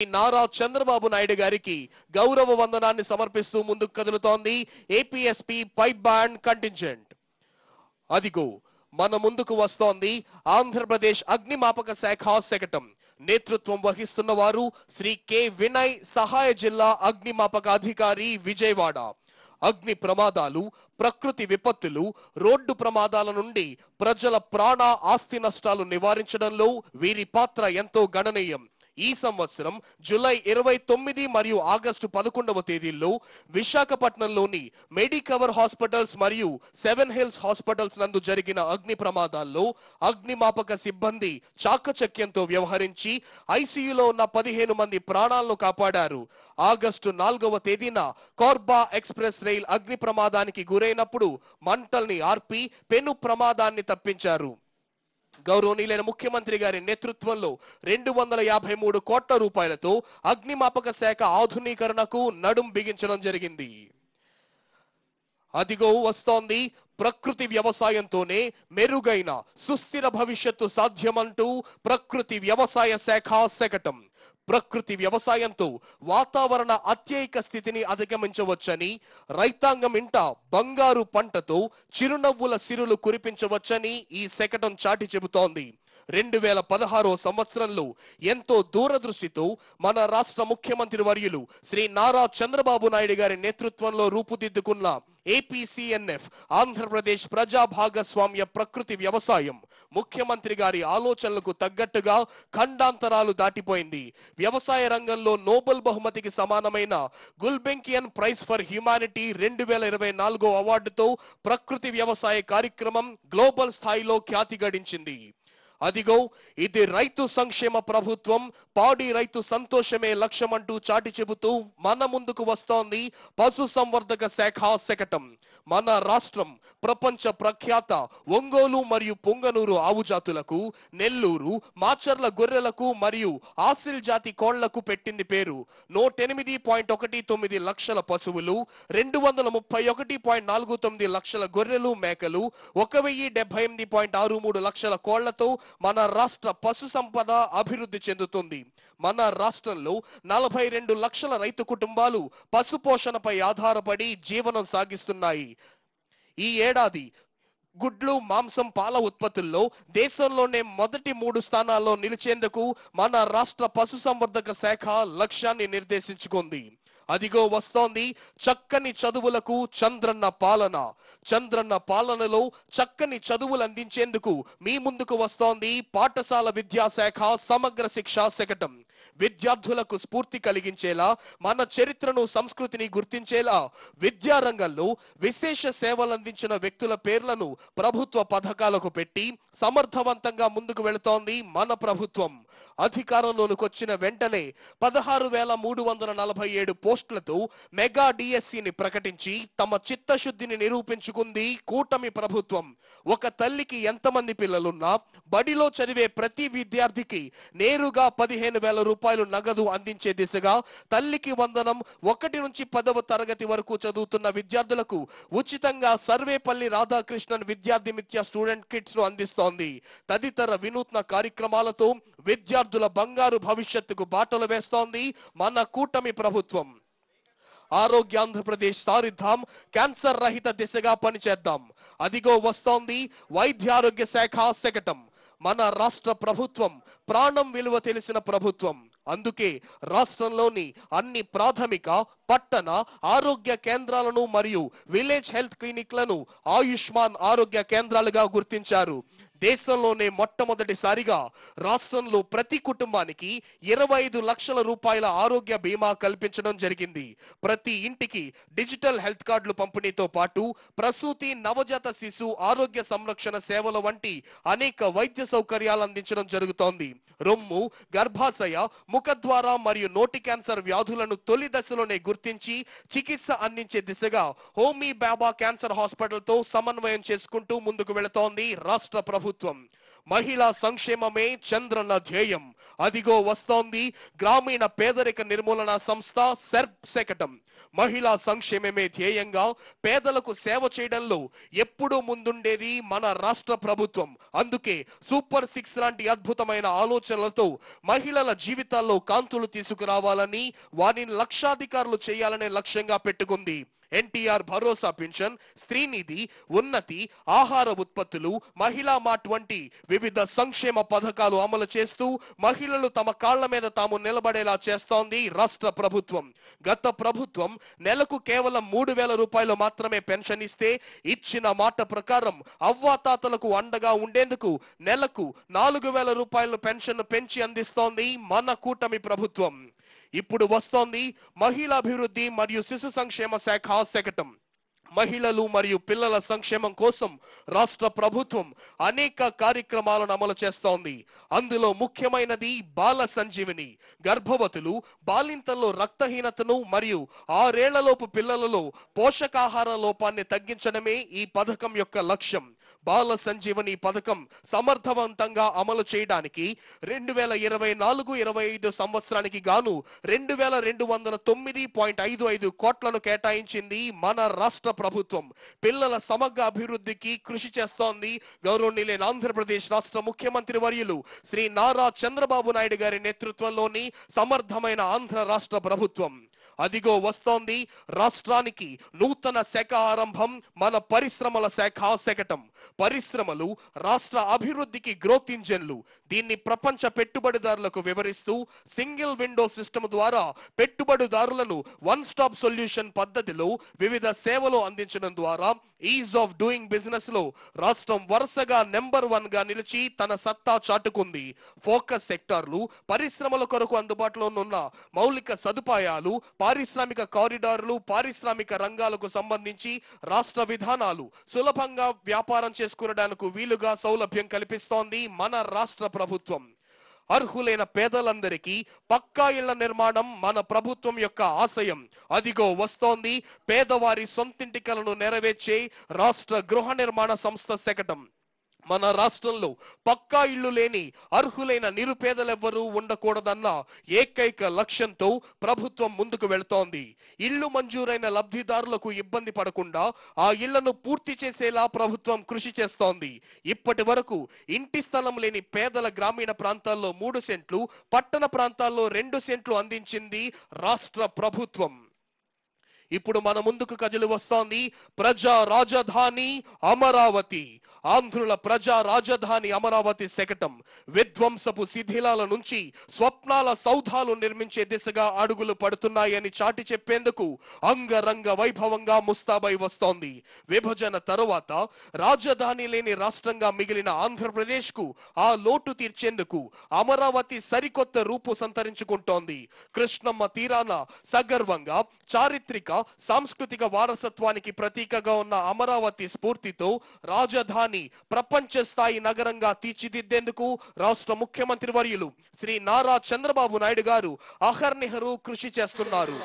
నారా చంద్రబాబు నాయుడు గారికి గౌరవ వందనాన్ని సమర్పిస్తూ ముందుకు కదులుతోంది ఏపీఎస్పీ పైప్ బ్యాండ్ కంటింజెంట్. అదిగో మన ముందుకు వస్తోంది ఆంధ్రప్రదేశ్ అగ్నిమాపక శాఖ శకటం. నేతృత్వం వహిస్తున్న వారు శ్రీ కె వినయ్, సహాయ జిల్లా అగ్నిమాపక అధికారి, విజయవాడ. అగ్ని ప్రమాదాలు, ప్రకృతి విపత్తులు, రోడ్డు ప్రమాదాల నుండి ప్రజల ప్రాణ ఆస్తి నష్టాలు నివారించడంలో వీరి పాత్ర ఎంతో గణనీయం. ఈ సంవత్సరం జూలై 29 మరియు ఆగస్టు 11వ తేదీల్లో విశాఖపట్నంలోని మెడికవర్ హాస్పిటల్స్ మరియు సెవెన్ హిల్స్ హాస్పిటల్స్ నందు జరిగిన అగ్ని ప్రమాదాల్లో అగ్నిమాపక సిబ్బంది చాకచక్యంతో వ్యవహరించి ఐసీయూలో ఉన్న 15 మంది ప్రాణాలను కాపాడారు. ఆగస్టు 4వ తేదీన కార్బా ఎక్స్ప్రెస్ రైల్ అగ్ని ప్రమాదానికి గురైనప్పుడు మంటల్ని ఆర్పి పెను ప్రమాదాన్ని తప్పించారు. గౌరవనీయులైన ముఖ్యమంత్రి గారి నేతృత్వంలో 253 కోట్ల రూపాయలతో అగ్నిమాపక శాఖ ఆధునీకరణకు నడుం బిగించడం జరిగింది. అదిగో వస్తోంది ప్రకృతి వ్యవసాయంతోనే మెరుగైన సుస్థిర భవిష్యత్తు సాధ్యమంటూ ప్రకృతి వ్యవసాయ శాఖ శకటం. ప్రకృతి వ్యవసాయంతో వాతావరణ అత్యయిక స్థితిని అధిగమించవచ్చని, రైతాంగం ఇంట బంగారు పంటతో చిరునవ్వుల సిరులు కురిపించవచ్చని ఈ శకటం చాటి చెబుతోంది. 2016 సంవత్సరంలో ఎంతో దూరదృష్టితో మన రాష్ట్ర ముఖ్యమంత్రి వర్యులు శ్రీ నారా చంద్రబాబు నాయుడు గారి నేతృత్వంలో రూపుదిద్దుకున్న ఏపీసీఎన్ఎఫ్ ఆంధ్రప్రదేశ్ ప్రజా భాగస్వామ్య ప్రకృతి వ్యవసాయం ముఖ్యమంత్రి గారి ఆలోచనలకు తగ్గట్టుగా ఖండాంతరాలు దాటిపోయింది. వ్యవసాయ రంగంలో నోబెల్ బహుమతికి సమానమైన గుల్బెంకియన్ ప్రైజ్ ఫర్ హ్యుమానిటీ 2024 అవార్డుతో ప్రకృతి వ్యవసాయ కార్యక్రమం గ్లోబల్ స్థాయిలో ఖ్యాతి గడించింది. అదిగో ఇది రైతు సంక్షేమ ప్రభుత్వం, పాడి రైతు సంతోషమే లక్ష్యమంటూ చాటి చెబుతూ మన ముందుకు వస్తోంది పశు సంవర్ధక శాఖ శకటం. మన రాష్ట్రం ప్రపంచ ప్రఖ్యాత ఒంగోలు మరియు పొంగనూరు ఆవు జాతులకు, నెల్లూరు మాచర్ల గొర్రెలకు మరియు ఆసిల్ జాతి కోళ్లకు పెట్టింది పేరు. 108.19 లక్షల పశువులు, 231.49 లక్షల గొర్రెలు మేకలు, 1078.63 లక్షల కోళ్లతో మన రాష్ట్ర పశు సంపద అభివృద్ధి చెందుతుంది. మన రాష్ట్రంలో 42 లక్షల రైతు కుటుంబాలు పశుపోషణపై ఆధారపడి జీవనం సాగిస్తున్నాయి. ఈ ఏడాది గుడ్లు, మాంసం, పాల ఉత్పత్తుల్లో దేశంలోనే మొదటి 3 స్థానాల్లో నిలిచేందుకు మన రాష్ట్ర పశు సంవర్ధక శాఖ లక్ష్యాన్ని నిర్దేశించుకుంది. అదిగో వస్తోంది చక్కని చదువులకు చంద్రన్న పాలన. చంద్రన్న పాలనలో చక్కని చదువులు అందించేందుకు మీ ముందుకు వస్తోంది పాఠశాల విద్యాశాఖ సమగ్ర శిక్షా శకటం. విద్యార్థులకు స్ఫూర్తి కలిగించేలా, మన చరిత్రను సంస్కృతిని గుర్తించేలా విద్యారంగంలో విశేష సేవలందించిన వ్యక్తుల పేర్లను ప్రభుత్వ పథకాలకు పెట్టి సమర్థవంతంగా ముందుకు వెళుతోంది మన ప్రభుత్వం. అధికారంలోనికి వచ్చిన వెంటనే 16,347 పోస్టులతో మెగా డిఎస్సిని ప్రకటించి తమ చిత్తశుద్ధిని నిరూపించుకుంది కూటమి ప్రభుత్వం. ఒక తల్లికి ఎంతమంది పిల్లలున్నా బడిలో చదివే ప్రతి విద్యార్థికి నేరుగా 15,000 రూపాయలు నగదు అందించే దిశగా తల్లికి వందనం, 1 నుంచి 10వ తరగతి వరకు చదువుతున్న విద్యార్థులకు ఉచితంగా సర్వేపల్లి రాధాకృష్ణన్ విద్యార్థి మిత్య స్టూడెంట్ కిట్స్ ను అందిస్తోంది. తదితర వినూత్న కార్యక్రమాలతో విద్యార్థుల బంగారు భవిష్యత్తుకు బాటలు వేస్తోంది మన కూటమి ప్రభుత్వం. ఆరోగ్య ఆంధ్రప్రదేశ్ సారిద్దాం, క్యాన్సర్ రహిత దిశగా పనిచేద్దాం. అదిగో వస్తోంది వైద్యారోగ్య శాఖ శకటం. మన రాష్ట్ర ప్రభుత్వం ప్రాణం విలువ తెలిసిన ప్రభుత్వం. అందుకే రాష్ట్రంలోని అన్ని ప్రాథమిక, పట్టణ ఆరోగ్య కేంద్రాలను మరియు విలేజ్ హెల్త్ క్లినిక్లను ఆయుష్మాన్ ఆరోగ్య కేంద్రాలుగా గుర్తించారు. దేశంలోనే మొట్టమొదటిసారిగా రాష్ట్రంలో ప్రతి కుటుంబానికి 25 లక్షల రూపాయల ఆరోగ్య బీమా కల్పించడం జరిగింది. ప్రతి ఇంటికి డిజిటల్ హెల్త్ కార్డులు పంపిణీతో పాటు ప్రసూతి, నవజాత శిశు ఆరోగ్య సంరక్షణ సేవల వంటి అనేక వైద్య సౌకర్యాలు అందించడం జరుగుతోంది. రొమ్ము, గర్భాశయ, ముఖద్వార మరియు నోటి క్యాన్సర్ వ్యాధులను తొలి దశలోనే గుర్తించి చికిత్స అందించే దిశగా హోమీ బాబా క్యాన్సర్ హాస్పిటల్ తో సమన్వయం చేసుకుంటూ ముందుకు వెళుతోంది రాష్ట్ర ప్రభుత్వం. మహిళా సంక్షేమమే చంద్రన్న ధ్యేయం. అదిగో వస్తోంది గ్రామీణ పేదరిక నిర్మూలన సంస్థ సెర్ప్ శకటం. మహిళా సంక్షేమమే ధ్యేయంగా పేదలకు సేవ చేయడంలో ఎప్పుడూ ముందుండేది మన రాష్ట్ర ప్రభుత్వం. అందుకే సూపర్ 6 లాంటి అద్భుతమైన ఆలోచనలతో మహిళల జీవితాల్లో కాంతులు తీసుకురావాలని, వారిని లక్షాధికారులు చేయాలనే లక్ష్యంగా పెట్టుకుంది. ఎన్టీఆర్ భరోసా పింఛన్, స్త్రీనిధి, ఉన్నతి, ఆహార ఉత్పత్తులు, మహిళా మార్ట్ వంటి వివిధ సంక్షేమ పథకాలు అమలు చేస్తూ మహిళలు తమ కాళ్ల మీద తాము నిలబడేలా చేస్తోంది రాష్ట్ర ప్రభుత్వం. గత ప్రభుత్వం నెలకు కేవలం 3,000 రూపాయలు మాత్రమే పెన్షన్ ఇస్తే, ఇచ్చిన మాట ప్రకారం అవ్వాతాతలకు అండగా ఉండేందుకు నెలకు 4,000 రూపాయల పెన్షన్ పెంచి అందిస్తోంది మన కూటమి ప్రభుత్వం. ఇప్పుడు వస్తోంది మహిళాభివృద్ధి మరియు శిశు సంక్షేమ శాఖ శకటం. మహిళలు మరియు పిల్లల సంక్షేమం కోసం రాష్ట్ర ప్రభుత్వం అనేక కార్యక్రమాలను అమలు చేస్తోంది. అందులో ముఖ్యమైనది బాల సంజీవిని. గర్భవతులు, బాలింతల్లో రక్తహీనతను మరియు 6 ఏళ్లలోపు పిల్లలలో పోషకాహార లోపాన్ని తగ్గించడమే ఈ పథకం యొక్క లక్ష్యం. బాల సంజీవని పథకం సమర్థవంతంగా అమలు చేయడానికి 2024-25 సంవత్సరానికి గాను 2,209.55 కోట్లను కేటాయించింది మన రాష్ట్ర ప్రభుత్వం. పిల్లల సమగ్ర అభివృద్ధికి కృషి చేస్తోంది గౌరవనీయులైన ఆంధ్రప్రదేశ్ రాష్ట్ర ముఖ్యమంత్రి వర్యులు శ్రీ నారా చంద్రబాబు నాయుడు గారి నేతృత్వంలోని సమర్థమైన ఆంధ్ర రాష్ట్ర ప్రభుత్వం. అదిగో వస్తోంది రాష్ట్రానికి నూతన శాఖ ఆరంభం, మన పరిశ్రమల శాఖ శకటం. పరిశ్రమలు రాష్ట్ర అభివృద్ధికి గ్రోత్ ఇంజన్లు. దీన్ని ప్రపంచ పెట్టుబడిదారులకు వివరిస్తూ సింగిల్ విండో సిస్టమ్ ద్వారా పెట్టుబడిదారులను వన్ స్టాప్ సొల్యూషన్ పద్ధతిలో వివిధ సేవలు అందించడం ద్వారా ఈజ్ ఆఫ్ డూయింగ్ బిజినెస్ లో రాష్ట్రం వరుసగా నెంబర్ 1 గా నిలిచి తన సత్తా చాటుకుంది. ఫోకస్ సెక్టార్లు, పరిశ్రమల కొరకు అందుబాటులో ఉన్న మౌలిక సదుపాయాలు, పారిశ్రామిక కారిడార్లు, పారిశ్రామిక రంగాలకు సంబంధించి రాష్ట్ర విధానాలు సులభంగా వ్యాపారం చేసుకునడానికి వీలుగా సౌలభ్యం కల్పిస్తోంది మన రాష్ట్ర ప్రభుత్వం. అర్హులైన పేదలందరికీ పక్కా ఇళ్ల నిర్మాణం మన ప్రభుత్వం యొక్క ఆశయం. అదిగో వస్తోంది పేదవారి సొంతింటి కలను నెరవేర్చే రాష్ట్ర గృహ నిర్మాణ సంస్థ శకటం. మన రాష్ట్రంలో పక్కా ఇళ్లు లేని అర్హులైన నిరుపేదలెవ్వరూ ఉండకూడదన్న ఏకైక లక్ష్యంతో ప్రభుత్వం ముందుకు వెళ్తోంది. ఇళ్లు మంజూరైన లబ్ధిదారులకు ఇబ్బంది పడకుండా ఆ ఇళ్లను పూర్తి చేసేలా ప్రభుత్వం కృషి చేస్తోంది. ఇప్పటి వరకు ఇంటి స్థలం లేని పేదల గ్రామీణ ప్రాంతాల్లో 3 సెంట్లు, పట్టణ ప్రాంతాల్లో 2 సెంట్లు అందించింది రాష్ట్ర ప్రభుత్వం. ఇప్పుడు మన ముందుకు కదిలి వస్తోంది ప్రజా రాజధాని అమరావతి. ఆంధ్రుల ప్రజా రాజధాని అమరావతి శకటం. విధ్వంసపు శిథిలాల నుంచి స్వప్నాల సౌధాలు నిర్మించే దిశగా అడుగులు పడుతున్నాయని చాటి చెప్పేందుకు అంగరంగ వైభవంగా ముస్తాబై వస్తోంది. విభజన తరువాత రాజధాని లేని రాష్ట్రంగా మిగిలిన ఆంధ్రప్రదేశ్ కు ఆ లోటు తీర్చేందుకు అమరావతి సరికొత్త రూపు సంతరించుకుంటోంది. కృష్ణమ్మ తీరాన సగర్వంగా చారిత్రక సాంస్కృతిక వారసత్వానికి ప్రతీకగా ఉన్న అమరావతి స్ఫూర్తితో రాజధాని ప్రపంచ స్థాయి నగరంగా తీర్చిదిద్దేందుకు రాష్ట్ర ముఖ్యమంత్రి వర్యులు శ్రీ నారా చంద్రబాబు నాయుడు గారు అహర్నిహరు కృషి చేస్తున్నారు.